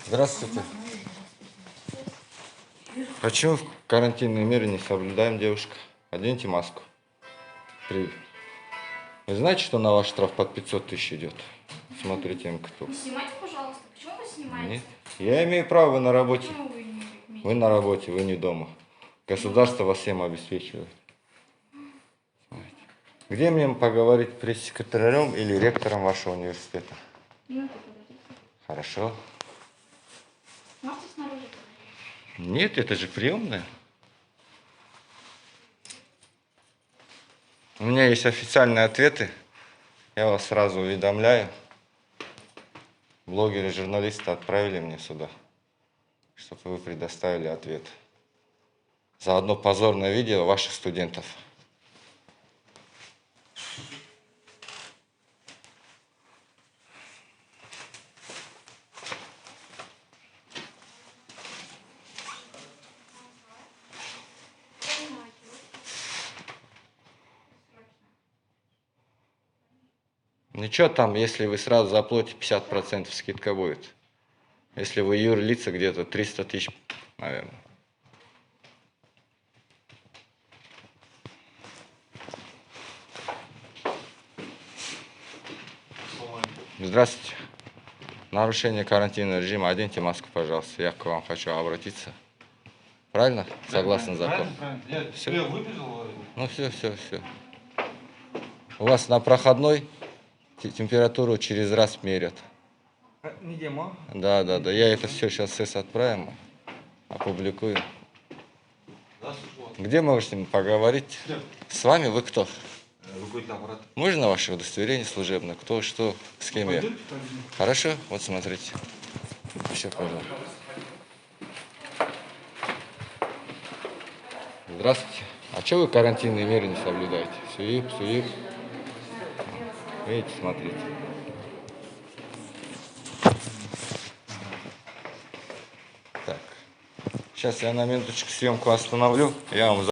Здравствуйте. Почему карантинные меры не соблюдаем, девушка? Оденьте маску. Вы знаете, что на ваш штраф под 500 тысяч идет? Смотрите МКТУ. Не снимайте, пожалуйста. Почему вы снимаете? Нет. Я имею право, вы на работе. Почему вы не имеете? Вы на работе, вы не дома. Государство вас всем обеспечивает. Где мне поговорить, пресс-секретарем или ректором вашего университета? Хорошо. Можете снаружи? Нет, это же приемная. У меня есть официальные ответы. Я вас сразу уведомляю. Блогеры, журналисты отправили мне сюда, чтобы вы предоставили ответ. Заодно позорное видео ваших студентов. Ничего там, если вы сразу заплатите, 50% скидка будет. Если вы юрлица, где-то 300 тысяч, наверное. Здравствуйте. Нарушение карантинного режима. Оденьте маску, пожалуйста. Я к вам хочу обратиться. Правильно? Согласно закону. Правильно. Я выбежал. Ну все. У вас на проходной температуру через раз мерят. Не демо. Да. Я это все сейчас СЭС отправим, опубликую. Где мы можем поговорить? С вами вы кто? Руководитель аппарата. Можно ваше удостоверение служебное? Кто, что, с кем я? Хорошо? Вот смотрите. Все, пожалуйста. Здравствуйте. А что вы карантинные меры не соблюдаете? Суип. Видите, смотрите. Так. Сейчас я на минуточку съемку остановлю. Я вам